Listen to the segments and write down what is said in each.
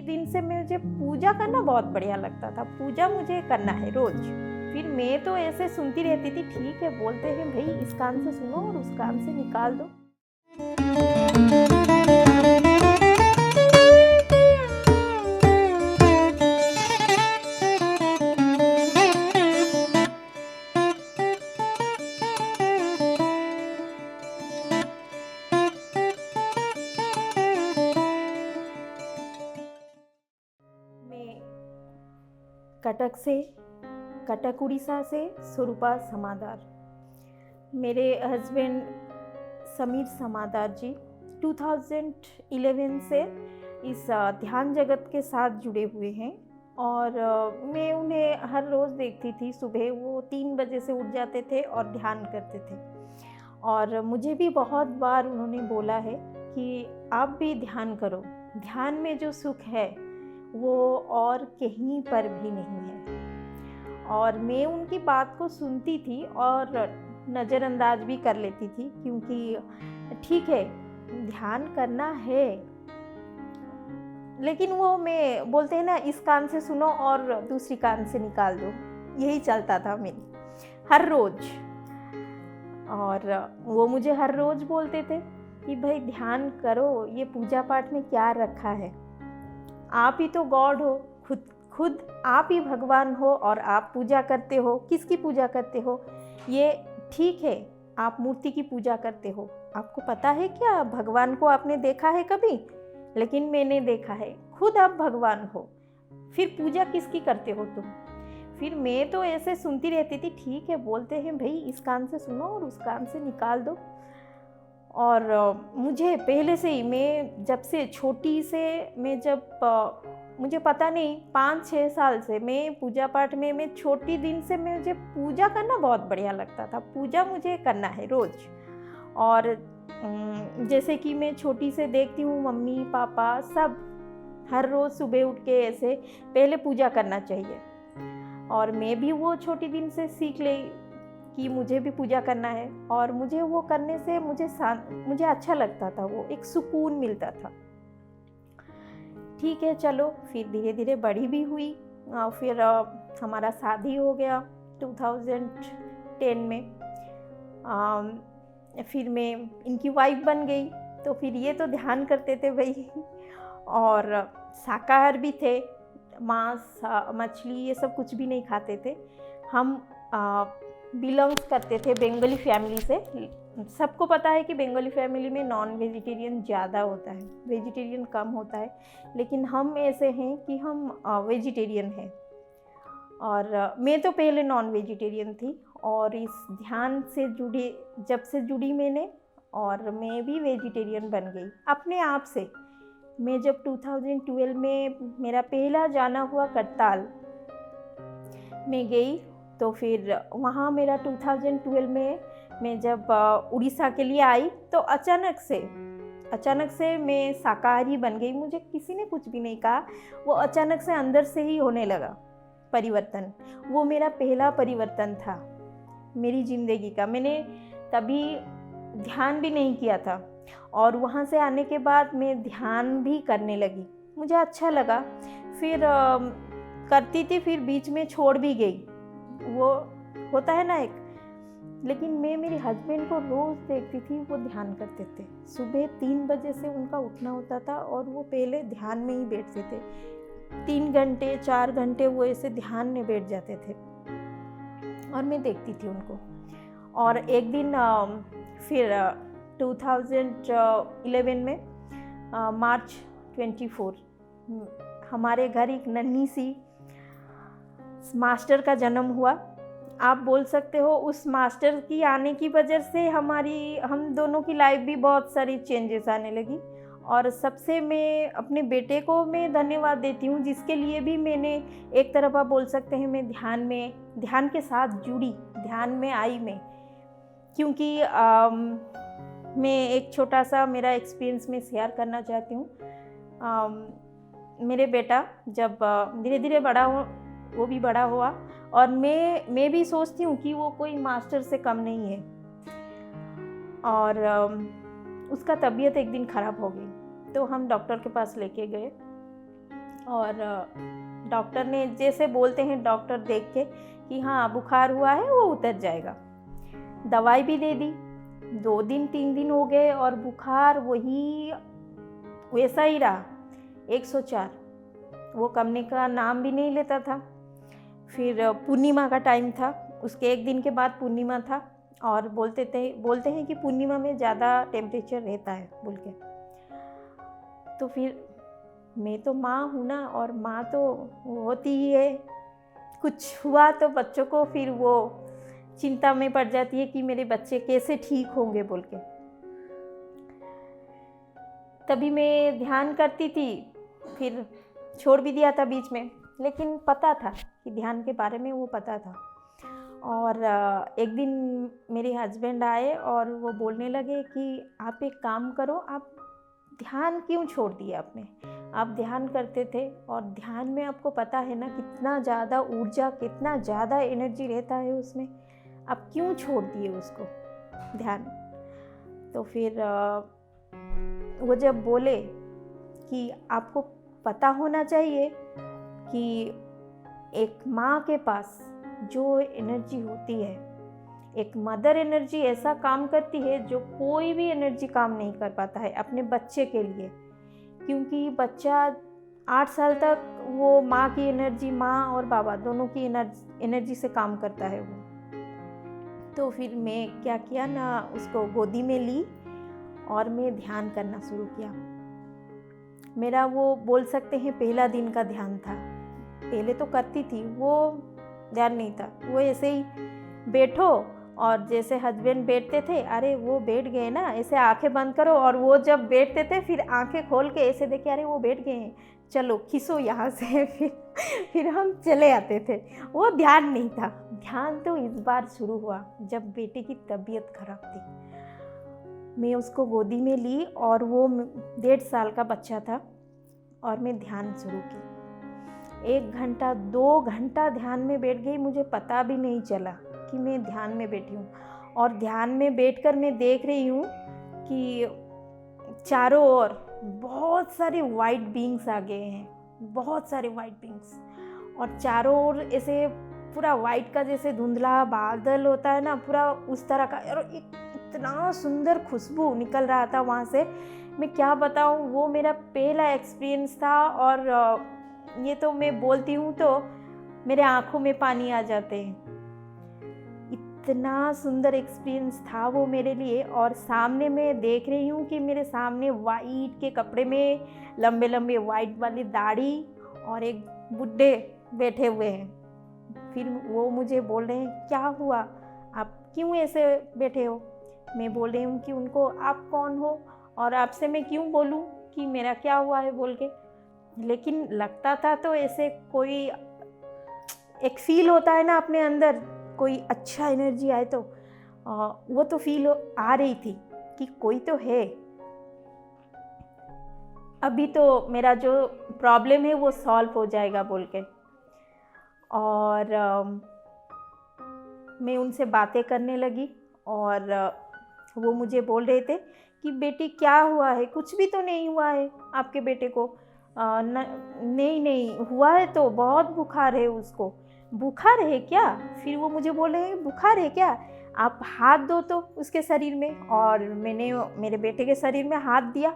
दिन से मुझे पूजा करना बहुत बढ़िया लगता था। पूजा मुझे करना है रोज। फिर मैं तो ऐसे सुनती रहती थी, ठीक है बोलते हैं भाई, इस कान से सुनो और उस कान से निकाल दो। मैं कटक उड़ीसा से स्वरूपा समादार। मेरे हस्बैंड समीर समादार जी 2011 से इस ध्यान जगत के साथ जुड़े हुए हैं और मैं उन्हें हर रोज़ देखती थी। सुबह वो 3 बजे से उठ जाते थे और ध्यान करते थे और मुझे भी बहुत बार उन्होंने बोला है कि आप भी ध्यान करो। ध्यान में जो सुख है वो और कहीं पर भी नहीं है। और मैं उनकी बात को सुनती थी और नज़रअंदाज भी कर लेती थी, क्योंकि ठीक है ध्यान करना है, लेकिन वो मैं बोलते हैं ना, इस कान से सुनो और दूसरी कान से निकाल दो, यही चलता था मेरी हर रोज़। और वो मुझे हर रोज़ बोलते थे कि भाई ध्यान करो, ये पूजा पाठ में क्या रखा है, आप ही तो गॉड हो, खुद आप ही भगवान हो और आप पूजा करते हो। किसकी पूजा करते हो? ये ठीक है आप मूर्ति की पूजा करते हो, आपको पता है क्या भगवान को आपने देखा है कभी? लेकिन मैंने देखा है, खुद आप भगवान हो, फिर पूजा किसकी करते हो तुम? फिर मैं तो ऐसे सुनती रहती थी, ठीक है बोलते हैं भाई, इस कान से सुनो और उस कान से निकाल दो। और मुझे पहले से ही, मैं जब से छोटी से, मुझे पता नहीं 5-6 साल से मैं पूजा पाठ में, मैं छोटी दिन से मुझे पूजा करना बहुत बढ़िया लगता था। पूजा मुझे करना है रोज़। और जैसे कि मैं छोटी से देखती हूँ मम्मी पापा सब हर रोज़ सुबह उठ के ऐसे पहले पूजा करना चाहिए, और मैं भी वो छोटी दिन से सीख ली कि मुझे भी पूजा करना है। और मुझे वो करने से मुझे अच्छा लगता था, वो एक सुकून मिलता था। ठीक है चलो, फिर धीरे धीरे बड़ी भी हुई। फिर हमारा शादी हो गया 2010 में। फिर मैं इनकी वाइफ बन गई। तो फिर ये तो ध्यान करते थे भाई, और शाकाहार भी थे, मांस मछली ये सब कुछ भी नहीं खाते थे। हम बिलोंग्स करते थे बंगाली फैमिली से। सबको पता है कि बंगाली फैमिली में नॉन वेजिटेरियन ज़्यादा होता है, वेजिटेरियन कम होता है, लेकिन हम ऐसे हैं कि हम वेजिटेरियन हैं। और मैं तो पहले नॉन वेजिटेरियन थी, और इस ध्यान से जब से जुड़ी मैंने, और मैं भी वेजिटेरियन बन गई अपने आप से। मैं जब 2012 में मेरा पहला जाना हुआ करताल में गई, तो फिर वहाँ मेरा 2012 में मैं जब उड़ीसा के लिए आई, तो अचानक से मैं शाकाहारी बन गई। मुझे किसी ने कुछ भी नहीं कहा, वो अचानक से अंदर से ही होने लगा परिवर्तन। वो मेरा पहला परिवर्तन था मेरी ज़िंदगी का। मैंने तभी ध्यान भी नहीं किया था, और वहाँ से आने के बाद मैं ध्यान भी करने लगी, मुझे अच्छा लगा। फिर करती थी, फिर बीच में छोड़ भी गई, वो होता है ना एक। लेकिन मैं मेरे हस्बैंड को रोज़ देखती थी, वो ध्यान करते थे। सुबह 3 बजे से उनका उठना होता था, और वो पहले ध्यान में ही बैठते थे। 3 घंटे 4 घंटे वो ऐसे ध्यान में बैठ जाते थे, और मैं देखती थी उनको। और एक दिन फिर 2011 में मार्च 24 हमारे घर एक नन्ही सी मास्टर का जन्म हुआ। आप बोल सकते हो उस मास्टर की आने की वजह से हम दोनों की लाइफ भी बहुत सारी चेंजेस आने लगी। और सबसे मैं अपने बेटे को मैं धन्यवाद देती हूँ, जिसके लिए भी मैंने एक तरफ आप बोल सकते हैं मैं ध्यान के साथ जुड़ी, ध्यान में आई मैं। क्योंकि मैं एक छोटा सा मेरा एक्सपीरियंस में शेयर करना चाहती हूँ। मेरे बेटा जब धीरे धीरे बड़ा हो, वो भी बड़ा हुआ, और मैं भी सोचती हूँ कि वो कोई मास्टर से कम नहीं है। और उसका तबीयत एक दिन ख़राब हो गई, तो हम डॉक्टर के पास लेके गए। और डॉक्टर ने जैसे बोलते हैं डॉक्टर देख के कि हाँ बुखार हुआ है वो उतर जाएगा, दवाई भी दे दी। 2 दिन 3 दिन हो गए और बुखार वही वैसा ही रहा, 104। वो कमने का नाम भी नहीं लेता था। फिर पूर्णिमा का टाइम था, उसके 1 दिन के बाद पूर्णिमा था और बोलते हैं कि पूर्णिमा में ज़्यादा टेम्परेचर रहता है बोल के। तो फिर मैं तो माँ हूँ ना, और माँ तो होती ही है, कुछ हुआ तो बच्चों को फिर वो चिंता में पड़ जाती है कि मेरे बच्चे कैसे ठीक होंगे बोल के। तभी मैं ध्यान करती थी, फिर छोड़ भी दिया था बीच में, लेकिन पता था कि ध्यान के बारे में वो पता था। और एक दिन मेरे हस्बैंड आए और वो बोलने लगे कि आप एक काम करो, आप ध्यान क्यों छोड़ दिया आपने? आप ध्यान करते थे और ध्यान में आपको पता है ना कितना ज़्यादा ऊर्जा, कितना ज़्यादा एनर्जी रहता है उसमें, आप क्यों छोड़ दिए उसको ध्यान? तो फिर वो जब बोले कि आपको पता होना चाहिए कि एक माँ के पास जो एनर्जी होती है, एक मदर एनर्जी ऐसा काम करती है जो कोई भी एनर्जी काम नहीं कर पाता है अपने बच्चे के लिए, क्योंकि बच्चा 8 साल तक वो माँ की एनर्जी, माँ और बाबा दोनों की एनर्जी से काम करता है वो। तो फिर मैं क्या किया ना, उसको गोदी में ली और मैं ध्यान करना शुरू किया। मेरा वो बोल सकते हैं पहला दिन का ध्यान था। पहले तो करती थी, वो ध्यान नहीं था, वो ऐसे ही बैठो और जैसे हस्बैंड बैठते थे, अरे वो बैठ गए ना, ऐसे आंखें बंद करो, और वो जब बैठते थे फिर आंखें खोल के ऐसे देखे, अरे वो बैठ गए हैं, चलो खींचो यहाँ से। फिर हम चले आते थे। वो ध्यान नहीं था। ध्यान तो इस बार शुरू हुआ जब बेटे की तबीयत खराब थी। मैं उसको गोदी में ली और वो 1.5 साल का बच्चा था और मैं ध्यान शुरू की। 1 घंटा 2 घंटा ध्यान में बैठ गई, मुझे पता भी नहीं चला कि मैं ध्यान में बैठी हूँ। और ध्यान में बैठकर मैं देख रही हूँ कि चारों ओर बहुत सारे वाइट बींग्स आ गए हैं, बहुत सारे वाइट बींग्स, और चारों ओर ऐसे पूरा वाइट का जैसे धुंधला बादल होता है ना, पूरा उस तरह का, और इतना सुंदर खुशबू निकल रहा था वहाँ से। मैं क्या बताऊँ, वो मेरा पहला एक्सपीरियंस था। और ये तो मैं बोलती हूँ तो मेरे आँखों में पानी आ जाते हैं, इतना सुंदर एक्सपीरियंस था वो मेरे लिए। और सामने मैं देख रही हूँ कि मेरे सामने वाइट के कपड़े में लंबे लंबे वाइट वाली दाढ़ी और एक बुड्ढे बैठे हुए हैं। फिर वो मुझे बोल रहे हैं, क्या हुआ, आप क्यों ऐसे बैठे हो? मैं बोल रही हूँ कि उनको, आप कौन हो और आपसे मैं क्यों बोलूँ कि मेरा क्या हुआ है बोल के। लेकिन लगता था तो ऐसे कोई एक फील होता है ना अपने अंदर, कोई अच्छा एनर्जी आए तो वो तो फील आ रही थी कि कोई तो है, अभी तो मेरा जो प्रॉब्लम है वो सॉल्व हो जाएगा बोल के। और मैं उनसे बातें करने लगी और वो मुझे बोल रहे थे कि बेटी क्या हुआ है, कुछ भी तो नहीं हुआ है आपके बेटे को। नहीं हुआ है तो बहुत बुखार है उसको। बुखार है क्या? फिर वो मुझे बोल रहे हैं, बुखार है क्या, आप हाथ दो तो उसके शरीर में। और मैंने मेरे बेटे के शरीर में हाथ दिया,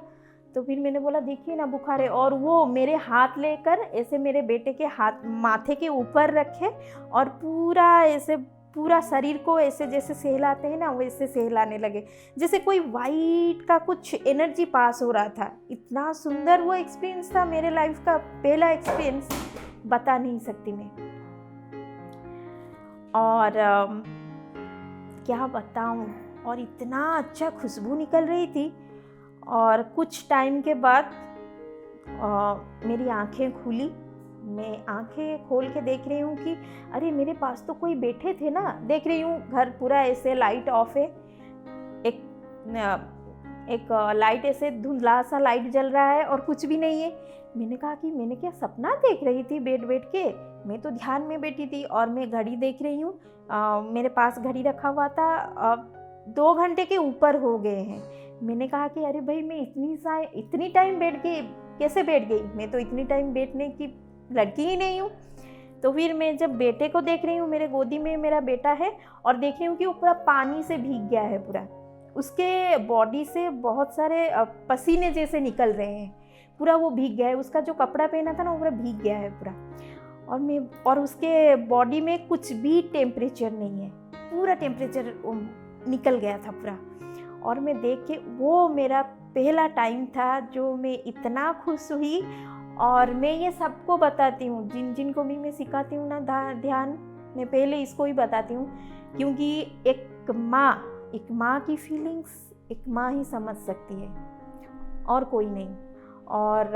तो फिर मैंने बोला देखिए ना बुखार है। और वो मेरे हाथ लेकर ऐसे मेरे बेटे के हाथ माथे के ऊपर रखे और पूरा ऐसे पूरा शरीर को ऐसे जैसे सहलाते हैं ना, वैसे सहलाने लगे, जैसे कोई वाइट का कुछ एनर्जी पास हो रहा था। इतना सुंदर वो एक्सपीरियंस था, मेरे लाइफ का पहला एक्सपीरियंस, बता नहीं सकती मैं। और क्या बताऊं, और इतना अच्छा खुशबू निकल रही थी। और कुछ टाइम के बाद मेरी आंखें खुली, मैं आंखें खोल के देख रही हूँ कि अरे मेरे पास तो कोई बैठे थे ना। देख रही हूँ घर पूरा ऐसे लाइट ऑफ है, एक लाइट ऐसे धुंधला सा लाइट जल रहा है और कुछ भी नहीं है। मैंने कहा कि मैंने क्या सपना देख रही थी बैठ के, मैं तो ध्यान में बैठी थी। और मैं घड़ी देख रही हूँ, मेरे पास घड़ी रखा हुआ था, 2 घंटे के ऊपर हो गए हैं। मैंने कहा कि अरे भाई मैं इतनी टाइम बैठ के कैसे बैठ गई, मैं तो इतनी टाइम बैठने की लड़की ही नहीं हूँ। तो फिर मैं जब बेटे को देख रही हूँ, मेरे गोदी में मेरा बेटा है और देख रही हूँ कि वो पूरा पानी से भीग गया है, पूरा उसके बॉडी से बहुत सारे पसीने जैसे निकल रहे हैं, पूरा वो भीग गया है, उसका जो कपड़ा पहना था ना वो पूरा भीग गया है पूरा। और उसके बॉडी में कुछ भी टेम्परेचर नहीं है, पूरा टेम्परेचर निकल गया था पूरा। और मैं देख के, वो मेरा पहला टाइम था जो मैं इतना खुश हुई। और मैं ये सबको बताती हूँ, जिनको भी मैं सिखाती हूँ ना ध्यान, मैं पहले इसको ही बताती हूँ, क्योंकि एक माँ की फीलिंग्स एक माँ ही समझ सकती है और कोई नहीं। और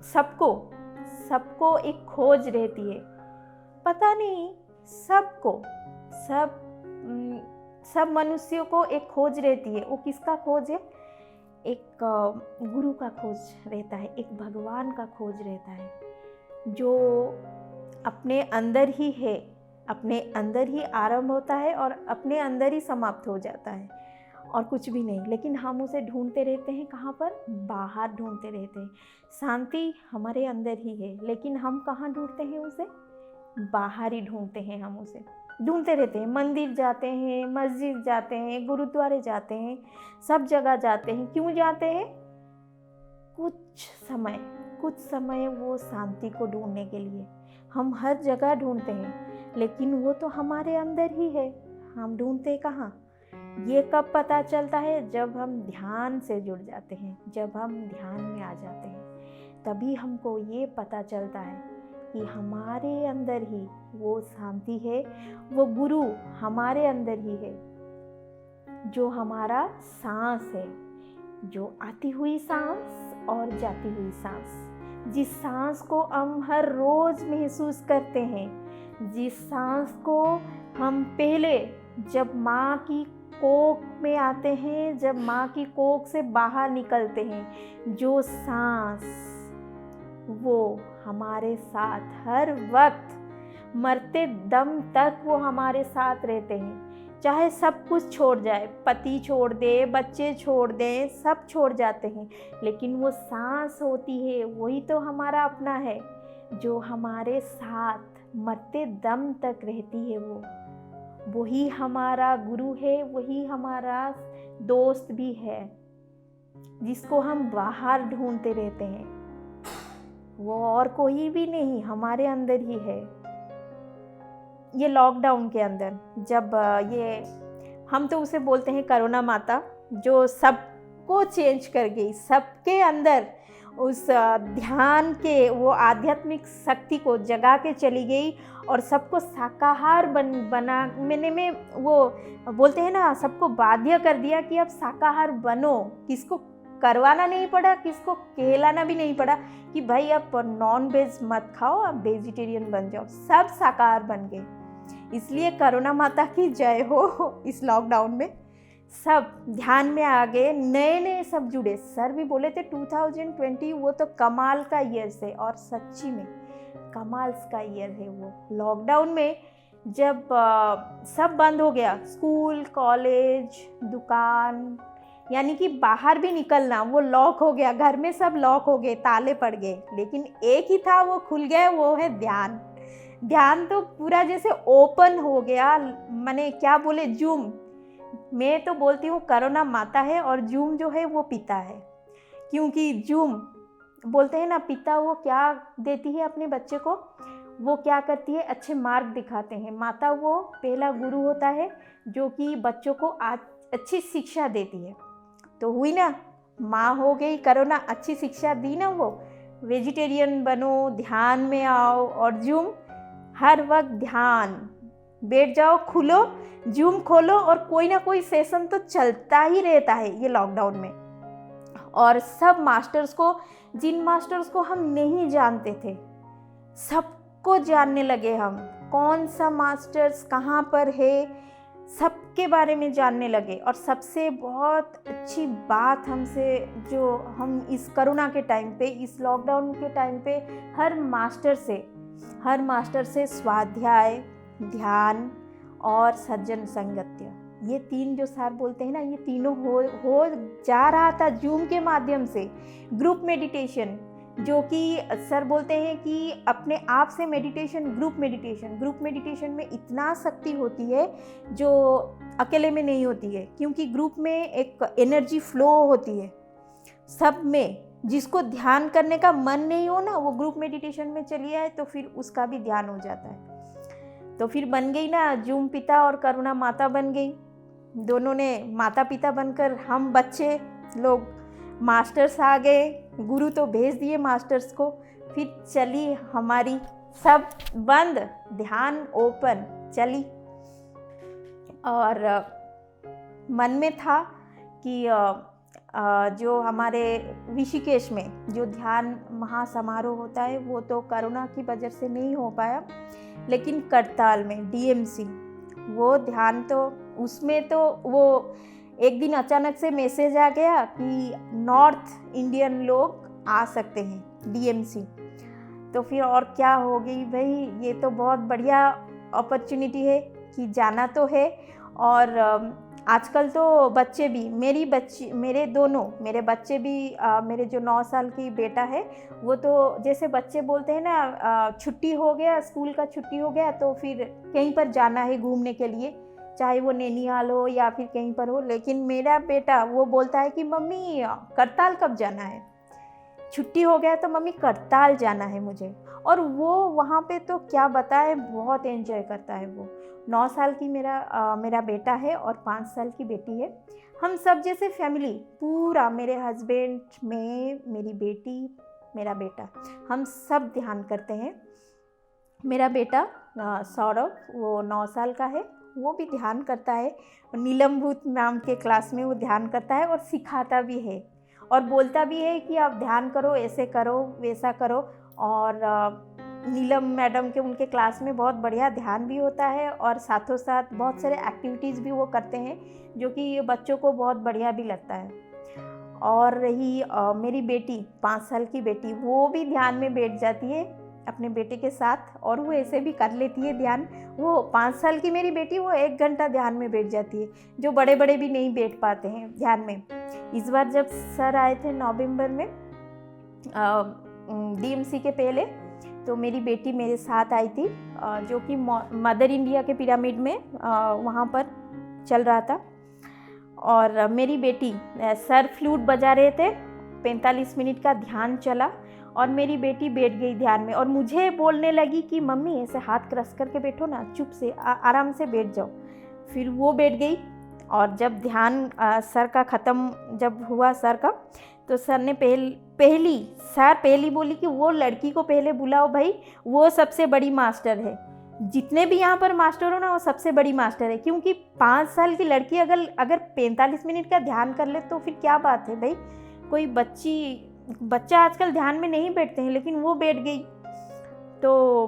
सबको एक खोज रहती है, पता नहीं सब मनुष्यों को एक खोज रहती है। वो किसका खोज है? एक गुरु का खोज रहता है, एक भगवान का खोज रहता है, जो अपने अंदर ही है, अपने अंदर ही आरंभ होता है और अपने अंदर ही समाप्त हो जाता है, और कुछ भी नहीं। लेकिन हम उसे ढूंढते रहते हैं, कहाँ पर? बाहर ढूंढते रहते हैं। शांति हमारे अंदर ही है, लेकिन हम कहाँ ढूंढते हैं उसे? बाहर ही ढूंढते हैं, हम उसे ढूंढते रहते हैं। मंदिर जाते हैं, मस्जिद जाते हैं, गुरुद्वारे जाते हैं, सब जगह जाते हैं। क्यों जाते हैं? कुछ समय वो शांति को ढूंढने के लिए। हम हर जगह ढूंढते हैं, लेकिन वो तो हमारे अंदर ही है, हम ढूंढते कहाँ? ये कब पता चलता है? जब हम ध्यान से जुड़ जाते हैं, जब हम ध्यान में आ जाते हैं, तभी हमको ये पता चलता है कि हमारे अंदर ही वो शांति है, वो गुरु हमारे अंदर ही है, जो हमारा सांस है, जो आती हुई सांस और जाती हुई सांस, जिस सांस को हम हर रोज महसूस करते हैं, जिस सांस को हम पहले जब माँ की कोख में आते हैं, जब माँ की कोख से बाहर निकलते हैं, जो सांस, वो हमारे साथ हर वक्त मरते दम तक वो हमारे साथ रहते हैं। चाहे सब कुछ छोड़ जाए, पति छोड़ दे, बच्चे छोड़ दें, सब छोड़ जाते हैं, लेकिन वो सांस होती है, वही तो हमारा अपना है, जो हमारे साथ मरते दम तक रहती है। वही हमारा गुरु है, वही हमारा दोस्त भी है, जिसको हम बाहर ढूंढते रहते हैं। वो और कोई भी नहीं, हमारे अंदर ही है। ये लॉकडाउन के अंदर जब हम तो उसे बोलते हैं करोना माता, जो सबको चेंज कर गई, सबके अंदर उस ध्यान के वो आध्यात्मिक शक्ति को जगा के चली गई और सबको शाकाहार बनाने में वो बोलते हैं ना, सबको बाध्य कर दिया कि अब शाकाहार बनो। किसको करवाना नहीं पड़ा, किसको कहलाना भी नहीं पड़ा कि भाई अब नॉन वेज मत खाओ, अब वेजिटेरियन बन जाओ, सब शाकाहार बन गए। इसलिए करोना माता की जय हो। इस लॉकडाउन में सब ध्यान में आ गए, नए नए सब जुड़े। सर भी बोले थे 2020 वो तो कमाल का ईयर है, और सच्ची में कमाल का ईयर है वो। लॉकडाउन में जब सब बंद हो गया, स्कूल, कॉलेज, दुकान, यानी कि बाहर भी निकलना वो लॉक हो गया, घर में सब लॉक हो गए, ताले पड़ गए, लेकिन एक ही था वो खुल गया, वो है ध्यान। ध्यान तो पूरा जैसे ओपन हो गया, माने क्या बोले, जूम। मैं तो बोलती हूँ करोना माता है और जूम जो है वो पिता है, क्योंकि जूम बोलते हैं ना, पिता वो क्या देती है अपने बच्चे को, वो क्या करती है, अच्छे मार्ग दिखाते हैं। माता वो पहला गुरु होता है जो कि बच्चों को अच्छी शिक्षा देती है। तो हुई ना, माँ हो गई करोना, अच्छी शिक्षा दी ना वो, वेजिटेरियन बनो, ध्यान में आओ, और जूम हर वक्त ध्यान, बैठ जाओ, खुलो जूम खोलो, और कोई ना कोई सेशन तो चलता ही रहता है ये लॉकडाउन में। और सब मास्टर्स को, जिन मास्टर्स को हम नहीं जानते थे, सबको जानने लगे हम, कौन सा मास्टर्स कहाँ पर है, सबके बारे में जानने लगे। और सबसे बहुत अच्छी बात हमसे, जो हम इस कोरोना के टाइम पे, इस लॉकडाउन के टाइम पे हर मास्टर से स्वाध्याय, ध्यान और सज्जन संगत्य, ये 3 जो सर बोलते हैं ना, ये तीनों हो जा रहा था जूम के माध्यम से, ग्रुप मेडिटेशन, जो कि सर बोलते हैं कि अपने आप से मेडिटेशन, ग्रुप मेडिटेशन में इतना शक्ति होती है जो अकेले में नहीं होती है, क्योंकि ग्रुप में एक एनर्जी फ्लो होती है सब में। जिसको ध्यान करने का मन नहीं हो ना, वो ग्रुप मेडिटेशन में चली आए तो फिर उसका भी ध्यान हो जाता है। तो फिर बन गई ना, जूम पिता और करुणा माता बन गई। दोनों ने माता पिता बनकर, हम बच्चे लोग मास्टर्स आ गए, गुरु तो भेज दिए मास्टर्स को। फिर चली हमारी सब बंद, ध्यान ओपन चली। और मन में था कि जो हमारे ऋषिकेश में जो ध्यान महासमारोह होता है वो तो कोरोना की वजह से नहीं हो पाया, लेकिन करताल में डीएमसी वो ध्यान, तो उसमें तो वो एक दिन अचानक से मैसेज आ गया कि नॉर्थ इंडियन लोग आ सकते हैं डीएमसी। तो फिर और क्या हो गई भाई, ये तो बहुत बढ़िया अपॉर्चुनिटी है कि जाना तो है। और आजकल तो बच्चे भी, मेरे बच्चे भी, मेरे जो 9 साल की बेटा है वो तो जैसे बच्चे बोलते हैं ना, छुट्टी हो गया, स्कूल का छुट्टी हो गया तो फिर कहीं पर जाना है घूमने के लिए, चाहे वो नैनीताल हो या फिर कहीं पर हो। लेकिन मेरा बेटा वो बोलता है कि मम्मी करताल कब जाना है, छुट्टी हो गया तो मम्मी करताल जाना है मुझे। और वो वहाँ पे तो क्या बताए, बहुत एंजॉय करता है वो। 9 साल की मेरा बेटा है और 5 साल की बेटी है। हम सब जैसे फैमिली पूरा, मेरे हस्बैंड, मैं, मेरी बेटी, मेरा बेटा, हम सब ध्यान करते हैं। मेरा बेटा सौरभ, वो 9 साल का है, वो भी ध्यान करता है। नीलमभूत मैम के क्लास में वो ध्यान करता है और सिखाता भी है और बोलता भी है कि आप ध्यान करो, ऐसे करो, वैसा करो। और नीलम मैडम के उनके क्लास में बहुत बढ़िया ध्यान भी होता है और साथों साथ बहुत सारे एक्टिविटीज़ भी वो करते हैं जो कि बच्चों को बहुत बढ़िया भी लगता है। और रही मेरी बेटी, 5 साल की बेटी, वो भी ध्यान में बैठ जाती है अपने बेटे के साथ और वो ऐसे भी कर लेती है ध्यान। वो 5 साल की मेरी बेटी, वो 1 घंटा ध्यान में बैठ जाती है, जो बड़े बड़े भी नहीं बैठ पाते हैं ध्यान में। इस बार जब सर आए थे नवंबर में डीएमसी के पहले, तो मेरी बेटी मेरे साथ आई थी, जो कि मदर इंडिया के पिरामिड में वहाँ पर चल रहा था। और मेरी बेटी, सर फ्लूट बजा रहे थे, 45 मिनट का ध्यान चला और मेरी बेटी बैठ गई ध्यान में और मुझे बोलने लगी कि मम्मी ऐसे हाथ क्रस करके बैठो ना, चुप से आराम से बैठ जाओ। फिर वो बैठ गई और जब ध्यान सर का ख़त्म जब हुआ सर का, तो सर ने पहली बोली कि वो लड़की को पहले बुलाओ भाई, वो सबसे बड़ी मास्टर है। जितने भी यहाँ पर मास्टर हो ना, वो सबसे बड़ी मास्टर है, क्योंकि 5 साल की लड़की अगर 45 मिनट का ध्यान कर ले तो फिर क्या बात है भाई। कोई बच्चा आजकल ध्यान में नहीं बैठते हैं, लेकिन वो बैठ गई तो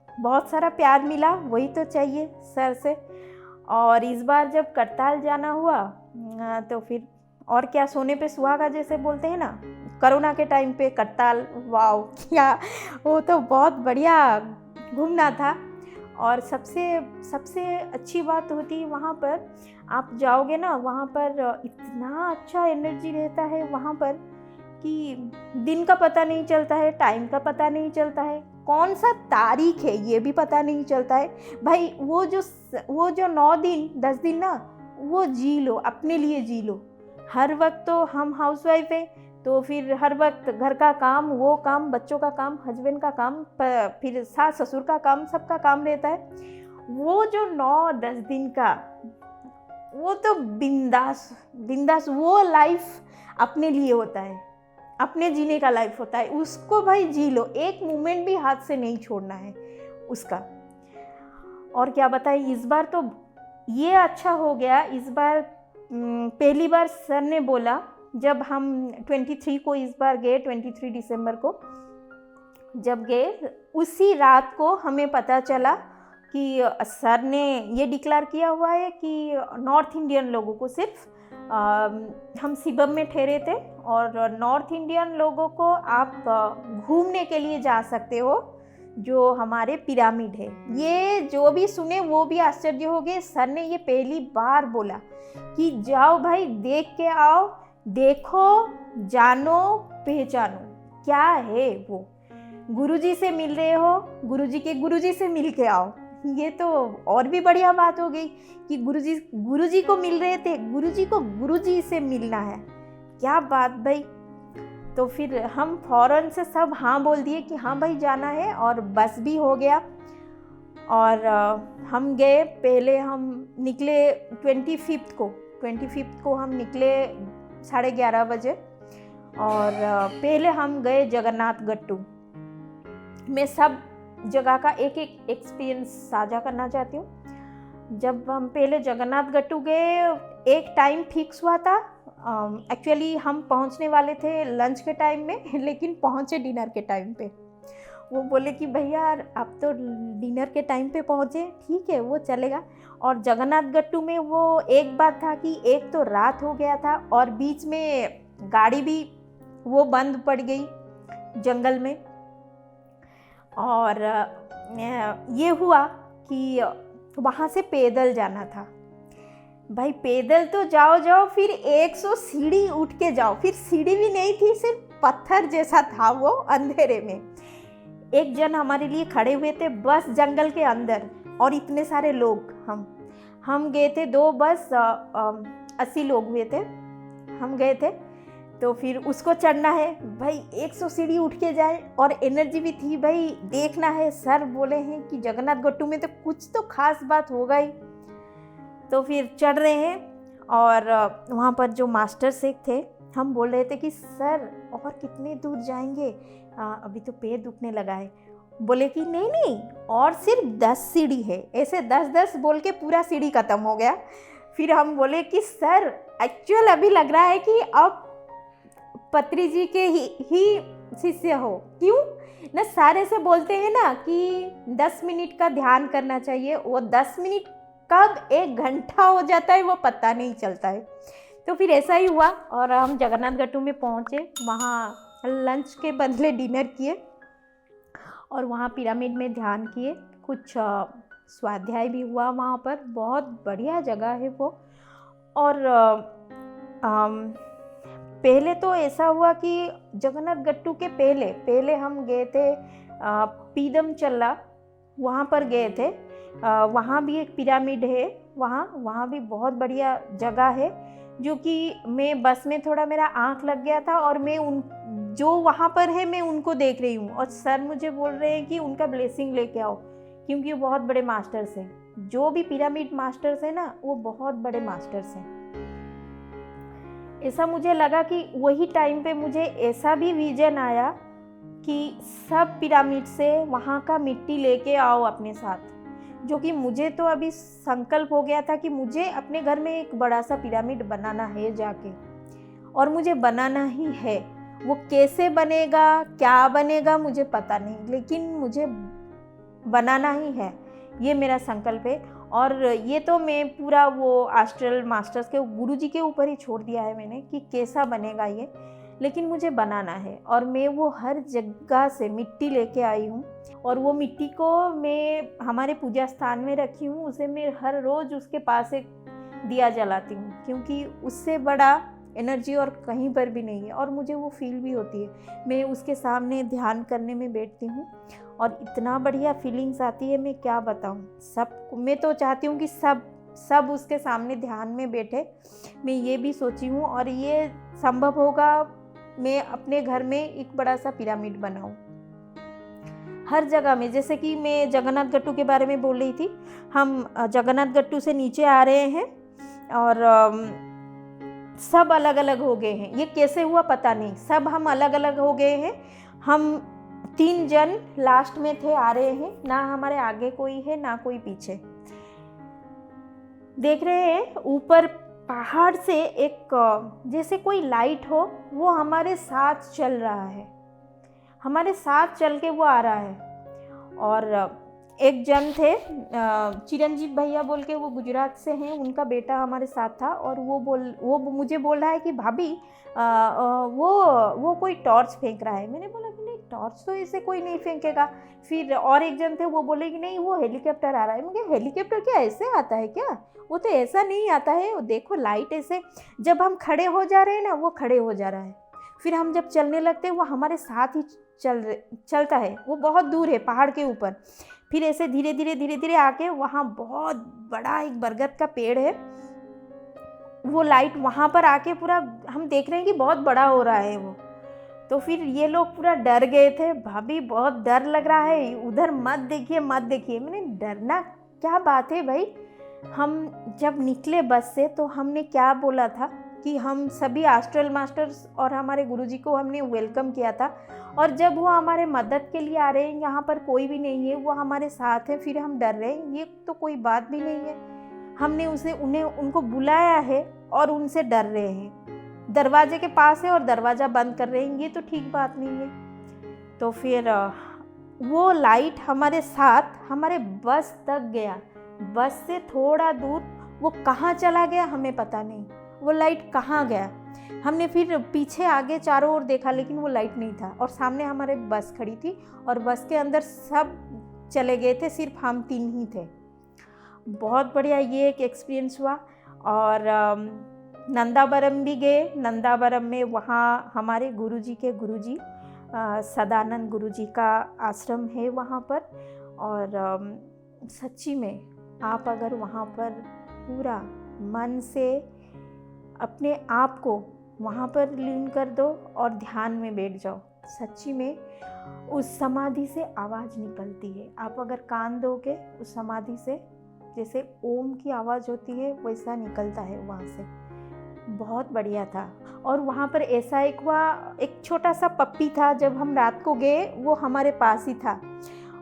बहुत सारा प्यार मिला, वही तो चाहिए सर से। और इस बार जब करताल जाना हुआ तो फिर और क्या, सोने पे सुहागा जैसे बोलते हैं ना, कोरोना के टाइम पे करताल, वाव क्या, वो तो बहुत बढ़िया घूमना था। और सबसे अच्छी बात होती है वहाँ पर आप जाओगे ना, वहाँ पर इतना अच्छा एनर्जी रहता है वहाँ पर कि दिन का पता नहीं चलता है, टाइम का पता नहीं चलता है, कौन सा तारीख है ये भी पता नहीं चलता है भाई। वो जो 9 दिन 10 दिन ना, वो जी लो, अपने लिए जी लो। हर वक्त तो हम हाउसवाइफ है, तो फिर हर वक्त घर का काम, वो काम, बच्चों का काम, हस्बैंड का काम, फिर सास ससुर का काम, सबका काम रहता है। वो जो 9-10 दिन का, वो तो बिंदास वो लाइफ अपने लिए होता है, अपने जीने का लाइफ होता है, उसको भाई जी लो, एक मोमेंट भी हाथ से नहीं छोड़ना है उसका। और क्या बताएं, इस बार तो ये अच्छा हो गया। इस बार पहली बार सर ने बोला, जब हम 23 को इस बार गए, 23 दिसंबर को जब गए, उसी रात को हमें पता चला कि सर ने ये डिक्लेयर किया हुआ है कि नॉर्थ इंडियन लोगों को सिर्फ, हम शिवम में ठहरे थे और नॉर्थ इंडियन लोगों को आप घूमने के लिए जा सकते हो, जो हमारे पिरामिड है। ये जो भी सुने वो भी आश्चर्य हो गए। सर ने ये पहली बार बोला कि जाओ भाई देख के आओ, देखो, जानो, पहचानो क्या है वो। गुरुजी से मिल रहे हो, गुरुजी के गुरुजी से मिल के आओ। ये तो और भी बढ़िया बात हो गई कि गुरुजी को मिल रहे थे, गुरुजी को गुरुजी से मिलना है। क्या बात भाई। तो फिर हम फौरन से सब हाँ बोल दिए कि हाँ भाई जाना है, और बस भी हो गया। और हम गए। पहले हम निकले 25 को हम निकले 11:30 बजे। और पहले हम गए जगन्नाथ गट्टू। मैं सब जगह का एक एक्सपीरियंस साझा करना चाहती हूँ। जब हम पहले जगन्नाथ गट्टू गए, एक टाइम फिक्स हुआ था। एक्चुअली हम पहुँचने वाले थे लंच के टाइम में, लेकिन पहुँचे डिनर के टाइम पे। वो बोले कि भैया अब तो डिनर के टाइम पे पहुँचे, ठीक है वो चलेगा। और जगन्नाथ गट्टू में वो एक बात था कि एक तो रात हो गया था, और बीच में गाड़ी भी वो बंद पड़ गई जंगल में। और ये हुआ कि वहाँ से पैदल जाना था। भाई पैदल तो जाओ, फिर 100 सीढ़ी उठ के जाओ। फिर सीढ़ी भी नहीं थी, सिर्फ पत्थर जैसा था वो अंधेरे में। एक जन हमारे लिए खड़े हुए थे बस जंगल के अंदर, और इतने सारे लोग। हम गए थे 2 बस 80 लोग हुए थे, हम गए थे। तो फिर उसको चढ़ना है भाई, 100 सीढ़ी उठ के जाए, और एनर्जी भी थी भाई, देखना है। सर बोले हैं कि जगन्नाथ गट्टू में तो कुछ तो खास बात होगा ही। तो फिर चढ़ रहे हैं, और वहाँ पर जो मास्टर शेख थे, हम बोल रहे थे कि सर और कितने दूर जाएंगे, अभी तो पैर दुखने लगा है। बोले कि नहीं, और सिर्फ 10 सीढ़ी है। ऐसे 10-10 बोल के पूरा सीढ़ी ख़त्म हो गया। फिर हम बोले कि सर एक्चुअल अभी लग रहा है कि अब पत्री जी के ही शिष्य हो। क्यों ना, सारे से बोलते हैं ना कि 10 मिनट का ध्यान करना चाहिए। वो 10 मिनट कब 1 घंटा हो जाता है वो पता नहीं चलता है। तो फिर ऐसा ही हुआ, और हम जगन्नाथ गट्टू में पहुँचे। वहाँ लंच के बदले डिनर किए, और वहाँ पिरामिड में ध्यान किए। कुछ स्वाध्याय भी हुआ वहाँ पर। बहुत बढ़िया जगह है वो। और पहले तो ऐसा हुआ कि जगन्नाथ गट्टू के पहले हम गए थे पीदम चल्ला, वहाँ पर गए थे। वहाँ भी एक पिरामिड है। वहाँ भी बहुत बढ़िया जगह है, जो कि मैं बस में थोड़ा मेरा आँख लग गया था, और मैं जो वहाँ पर है मैं उनको देख रही हूँ। और सर मुझे बोल रहे हैं कि उनका ब्लेसिंग लेके आओ, क्योंकि वो बहुत बड़े मास्टर्स हैं। जो भी पिरामिड मास्टर्स हैं ना, वो बहुत बड़े मास्टर्स हैं। ऐसा मुझे लगा कि वही टाइम पे मुझे ऐसा भी विजन आया कि सब पिरामिड से वहाँ का मिट्टी लेके आओ अपने साथ, जो कि मुझे तो अभी संकल्प हो गया था कि मुझे अपने घर में एक बड़ा सा पिरामिड बनाना है जाके, और मुझे बनाना ही है। वो कैसे बनेगा, क्या बनेगा मुझे पता नहीं, लेकिन मुझे बनाना ही है, ये मेरा संकल्प है। और ये तो मैं पूरा वो एस्ट्रल मास्टर्स के गुरुजी के ऊपर ही छोड़ दिया है मैंने कि कैसा बनेगा ये, लेकिन मुझे बनाना है। और मैं वो हर जगह से मिट्टी लेके आई हूँ, और वो मिट्टी को मैं हमारे पूजा स्थान में रखी हूँ। उसे मैं हर रोज़ उसके पास एक दिया जलाती हूँ, क्योंकि उससे बड़ा एनर्जी और कहीं पर भी नहीं है, और मुझे वो फील भी होती है। मैं उसके सामने ध्यान करने में बैठती हूँ, और इतना बढ़िया फीलिंग्स आती है, मैं क्या बताऊँ। मैं तो चाहती हूँ कि सब उसके सामने ध्यान में बैठे। मैं ये भी सोची हूँ, और ये संभव होगा मैं अपने घर में एक बड़ा सा पिरामिड बनाऊँ हर जगह में। जैसे कि मैं जगन्नाथ गट्टू के बारे में बोल रही थी, हम जगन्नाथ गट्टू से नीचे आ रहे हैं, और सब अलग अलग हो गए हैं। ये कैसे हुआ पता नहीं, सब हम अलग अलग हो गए हैं। हम 3 जन लास्ट में थे, आ रहे हैं, ना हमारे आगे कोई है ना कोई पीछे। देख रहे हैं ऊपर पहाड़ से एक जैसे कोई लाइट हो, वो हमारे साथ चल रहा है, हमारे साथ चल के वो आ रहा है। और एक जन थे चिरंजीव भैया बोल के, वो गुजरात से हैं, उनका बेटा हमारे साथ था और वो मुझे बोल रहा है कि भाभी वो कोई टॉर्च फेंक रहा है। मैंने बोला कि नहीं, टॉर्च तो ऐसे कोई नहीं फेंकेगा। फिर और एक जन थे, वो बोले कि नहीं, वो हेलीकॉप्टर आ रहा है। मैं हेलीकॉप्टर क्या ऐसे आता है क्या? वो तो ऐसा नहीं आता है, देखो लाइट ऐसे, जब हम खड़े हो जा रहे हैं ना, वो खड़े हो जा रहा है, फिर हम जब चलने लगते हैं वो हमारे साथ ही चलता है। वो बहुत दूर है पहाड़ के ऊपर। फिर ऐसे धीरे धीरे आके वहाँ बहुत बड़ा एक बरगद का पेड़ है, वो लाइट वहाँ पर आके पूरा हम देख रहे हैं कि बहुत बड़ा हो रहा है वो। तो फिर ये लोग पूरा डर गए थे, भाभी बहुत डर लग रहा है, उधर मत देखिए मत देखिए। मैंने डरना क्या बात है भाई, हम जब निकले बस से तो हमने क्या बोला था कि हम सभी एस्ट्रल मास्टर्स और हमारे गुरुजी को हमने वेलकम किया था, और जब वो हमारे मदद के लिए आ रहे हैं, यहाँ पर कोई भी नहीं है, वो हमारे साथ है, फिर हम डर रहे हैं, ये तो कोई बात भी नहीं है। हमने उनको बुलाया है और उनसे डर रहे हैं, दरवाजे के पास है और दरवाज़ा बंद कर रहे हैं, ये तो ठीक बात नहीं है। तो फिर वो लाइट हमारे साथ हमारे बस तक गया, बस से थोड़ा दूर वो कहाँ चला गया हमें पता नहीं, वो लाइट कहाँ गया। हमने फिर पीछे आगे चारों ओर देखा, लेकिन वो लाइट नहीं था, और सामने हमारे बस खड़ी थी और बस के अंदर सब चले गए थे, सिर्फ हम 3 ही थे। बहुत बढ़िया ये एक एक्सपीरियंस हुआ। और नंदावरम भी गए। नंदावरम में वहाँ हमारे गुरुजी के गुरुजी सदानंद गुरुजी का आश्रम है वहाँ पर, और सच्ची में आप अगर वहाँ पर पूरा मन से अपने आप को वहाँ पर लीन कर दो और ध्यान में बैठ जाओ, सच्ची में उस समाधि से आवाज़ निकलती है। आप अगर कान दोगे उस समाधि से, जैसे ओम की आवाज़ होती है वैसा निकलता है वहाँ से। बहुत बढ़िया था। और वहाँ पर ऐसा एक छोटा सा पप्पी था, जब हम रात को गए वो हमारे पास ही था,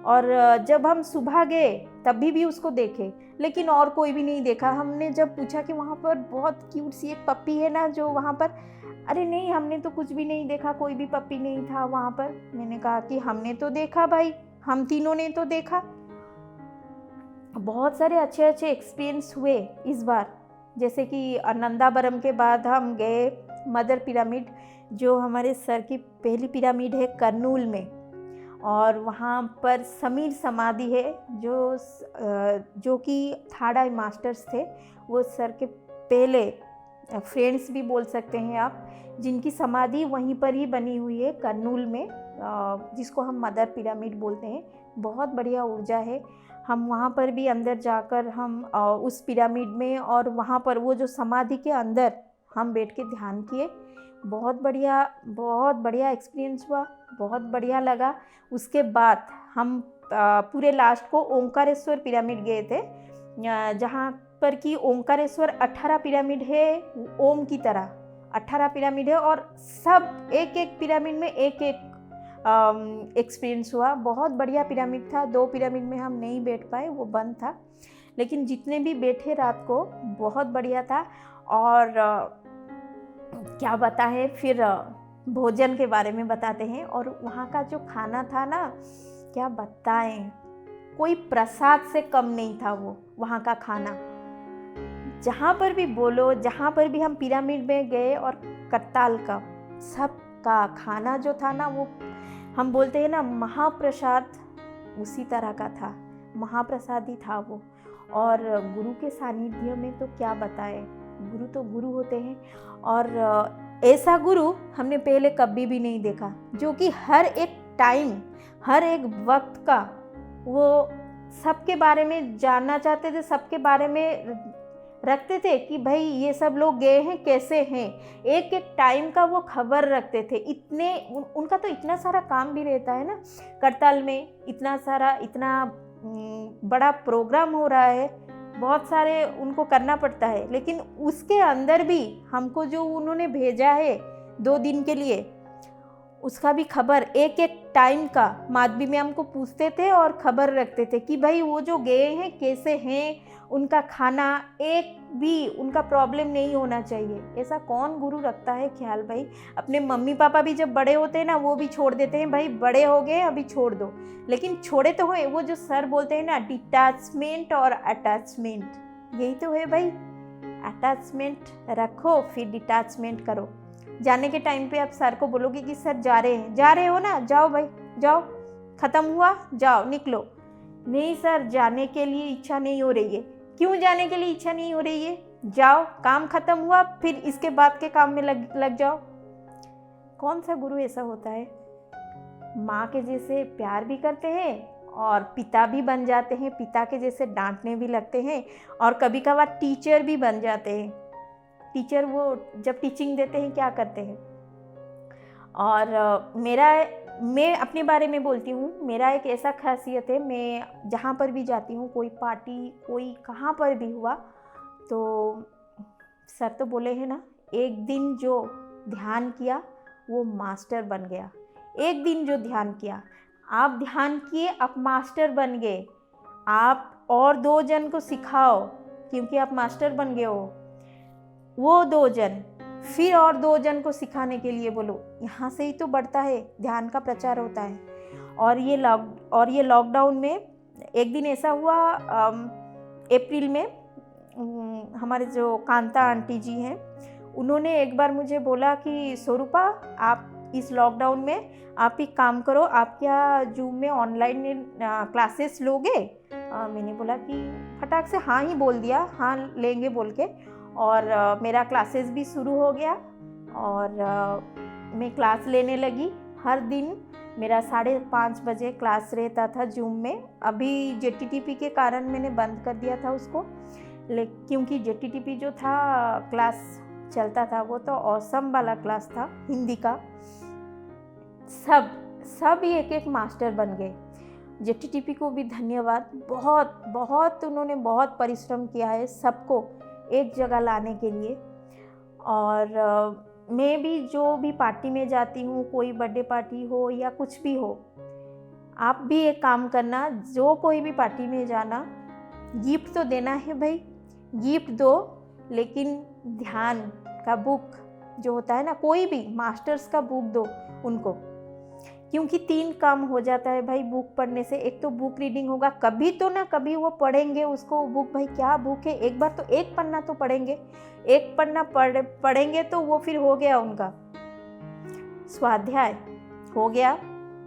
और जब हम सुबह गए तभी भी उसको देखे, लेकिन और कोई भी नहीं देखा। हमने जब पूछा कि वहाँ पर बहुत क्यूट सी एक पप्पी है ना जो वहाँ पर, अरे नहीं हमने तो कुछ भी नहीं देखा, कोई भी पप्पी नहीं था वहाँ पर। मैंने कहा कि हमने तो देखा भाई, हम तीनों ने तो देखा। बहुत सारे अच्छे अच्छे एक्सपीरियंस हुए इस बार। जैसे कि नंदावरम के बाद हम गए मदर पिरामिड, जो हमारे सर की पहली पिरामिड है कर्नूल में, और वहाँ पर समीर समाधि है जो कि थर्ड आई मास्टर्स थे, वो सर के पहले फ्रेंड्स भी बोल सकते हैं आप, जिनकी समाधि वहीं पर ही बनी हुई है कर्नूल में, जिसको हम मदर पिरामिड बोलते हैं। बहुत बढ़िया ऊर्जा है। हम वहाँ पर भी अंदर जाकर हम उस पिरामिड में, और वहाँ पर वो जो समाधि के अंदर हम बैठ के ध्यान किए। बहुत बढ़िया एक्सपीरियंस हुआ, बहुत बढ़िया लगा। उसके बाद हम पूरे लास्ट को ओंकारेश्वर पिरामिड गए थे, जहाँ पर कि ओंकारेश्वर 18 पिरामिड है, ओम की तरह 18 पिरामिड है, और सब एक एक पिरामिड में एक एक एक्सपीरियंस हुआ। बहुत बढ़िया पिरामिड था। 2 पिरामिड में हम नहीं बैठ पाए, वो बंद था, लेकिन जितने भी बैठे रात को बहुत बढ़िया था। और क्या बताएं, फिर भोजन के बारे में बताते हैं। और वहाँ का जो खाना था ना, क्या बताएं, कोई प्रसाद से कम नहीं था वो वहाँ का खाना। जहाँ पर भी बोलो, जहाँ पर भी हम पिरामिड में गए, और करताल का सबका खाना जो था ना, वो हम बोलते हैं ना महाप्रसाद, उसी तरह का था, महाप्रसाद ही था वो। और गुरु के सानिध्य में तो क्या बताएं, गुरु तो गुरु होते हैं, और ऐसा गुरु हमने पहले कभी भी नहीं देखा, जो कि हर एक टाइम, हर एक वक्त का वो सबके बारे में जानना चाहते थे, सबके बारे में रखते थे कि भाई ये सब लोग गए हैं कैसे हैं, एक एक टाइम का वो खबर रखते थे। उनका तो इतना सारा काम भी रहता है ना, करताल में इतना बड़ा प्रोग्राम हो रहा है, बहुत सारे उनको करना पड़ता है, लेकिन उसके अंदर भी हमको जो उन्होंने भेजा है 2 दिन के लिए, उसका भी खबर एक एक टाइम का माधवी मैम को पूछते थे और खबर रखते थे कि भाई वो जो गए हैं कैसे हैं, उनका खाना एक भी उनका प्रॉब्लम नहीं होना चाहिए। ऐसा कौन गुरु रखता है ख्याल भाई। अपने मम्मी पापा भी जब बड़े होते हैं ना, वो भी छोड़ देते हैं, भाई बड़े हो गए अभी छोड़ दो, लेकिन छोड़े तो हैं। वो जो सर बोलते हैं ना, डिटैचमेंट और अटैचमेंट, यही तो है भाई। अटैचमेंट रखो फिर डिटैचमेंट करो। जाने के टाइम पे आप सर को बोलोगे कि सर जा रहे हो ना, जाओ भाई जाओ, ख़त्म हुआ, जाओ निकलो। नहीं सर जाने के लिए इच्छा नहीं हो रही है। क्यों जाने के लिए इच्छा नहीं हो रही है? जाओ, काम ख़त्म हुआ, फिर इसके बाद के काम में लग जाओ। कौन सा गुरु ऐसा होता है? माँ के जैसे प्यार भी करते हैं और पिता भी बन जाते हैं, पिता के जैसे डांटने भी लगते हैं, और कभी कभार टीचर भी बन जाते हैं। टीचर वो जब टीचिंग देते हैं क्या करते हैं। और मैं अपने बारे में बोलती हूँ, मेरा एक ऐसा खासियत है, मैं जहाँ पर भी जाती हूँ, कोई पार्टी कोई कहाँ पर भी हुआ, तो सर तो बोले हैं ना, एक दिन जो ध्यान किया वो मास्टर बन गया। एक दिन जो ध्यान किया, आप ध्यान किए, आप मास्टर बन गए। आप और 2 जन को सिखाओ, क्योंकि आप मास्टर बन गए हो। वो 2 जन फिर और 2 जन को सिखाने के लिए बोलो। यहाँ से ही तो बढ़ता है, ध्यान का प्रचार होता है। और ये लॉकडाउन में एक दिन ऐसा हुआ, अप्रैल में हमारे जो कांता आंटी जी हैं, उन्होंने एक बार मुझे बोला कि स्वरूपा, आप इस लॉकडाउन में आप एक काम करो, आप क्या जूम में ऑनलाइन क्लासेस लोगे? मैंने बोला कि फटाक से हाँ ही बोल दिया, हाँ लेंगे बोल के। और मेरा क्लासेस भी शुरू हो गया और मैं क्लास लेने लगी। हर दिन मेरा 5:30 बजे क्लास रहता था जूम में। अभी जेटीटीपी के कारण मैंने बंद कर दिया था उसको, क्योंकि जेटीटीपी जो था क्लास चलता था, वो तो ऑसम वाला क्लास था, हिंदी का। सब एक मास्टर बन गए। जेटीटीपी को भी धन्यवाद, बहुत उन्होंने बहुत परिश्रम किया है सबको एक जगह लाने के लिए। और मैं भी जो भी पार्टी में जाती हूँ, कोई बर्थडे पार्टी हो या कुछ भी हो, आप भी एक काम करना, जो कोई भी पार्टी में जाना, गिफ्ट तो देना है भाई, गिफ्ट दो, लेकिन ध्यान का बुक जो होता है ना, कोई भी मास्टर्स का बुक दो उनको, क्योंकि 3 काम हो जाता है भाई बुक पढ़ने से। एक तो बुक रीडिंग होगा, कभी तो ना कभी वो पढ़ेंगे उसको, बुक भाई क्या बुक है, एक बार तो एक पन्ना तो पढ़ेंगे, एक पन्ना पढ़ेंगे तो वो फिर हो गया उनका स्वाध्याय, हो गया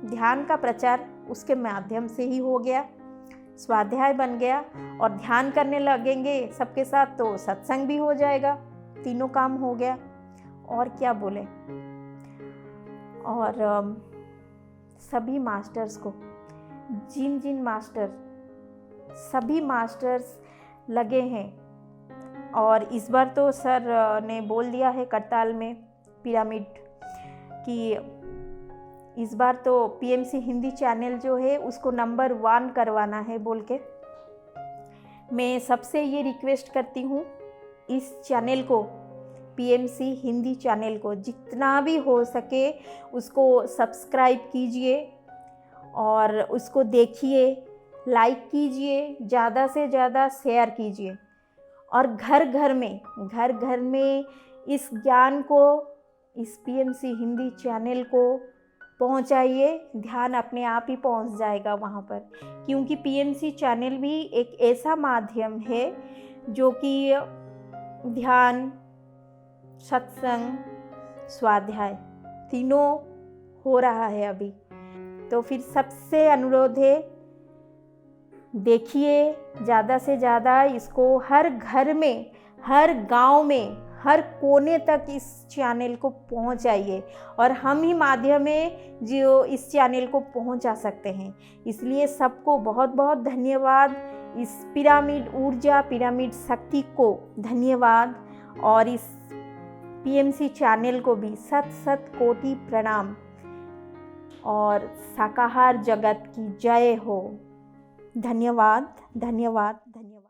ध्यान का प्रचार, उसके माध्यम से ही हो गया, स्वाध्याय बन गया। और ध्यान करने लगेंगे सबके साथ तो सत्संग भी हो जाएगा, तीनों काम हो गया। और क्या बोले। और सभी मास्टर्स को, जिन मास्टर, सभी मास्टर्स लगे हैं। और इस बार तो सर ने बोल दिया है करताल में पिरामिड कि इस बार तो पीएमसी हिंदी चैनल जो है उसको नंबर 1 करवाना है बोल के। मैं सबसे ये रिक्वेस्ट करती हूँ, इस चैनल को, पीएमसी हिंदी चैनल को जितना भी हो सके उसको सब्सक्राइब कीजिए और उसको देखिए, लाइक कीजिए, ज़्यादा से ज़्यादा शेयर कीजिए। और घर घर में इस ज्ञान को, इस पीएमसी हिंदी चैनल को पहुंचाइए। ध्यान अपने आप ही पहुंच जाएगा वहाँ पर, क्योंकि पीएमसी चैनल भी एक ऐसा माध्यम है जो कि ध्यान, सत्संग, स्वाध्याय तीनों हो रहा है अभी। तो फिर सबसे अनुरोध है, देखिए ज़्यादा से ज़्यादा इसको, हर घर में, हर गांव में, हर कोने तक इस चैनल को पहुंचाइए। और हम ही माध्यम है जो इस चैनल को पहुंचा सकते हैं। इसलिए सबको बहुत बहुत धन्यवाद, इस पिरामिड ऊर्जा, पिरामिड शक्ति को धन्यवाद, और इस पीएमसी चैनल को भी सत कोटि प्रणाम। और शाकाहार जगत की जय हो। धन्यवाद, धन्यवाद, धन्यवाद।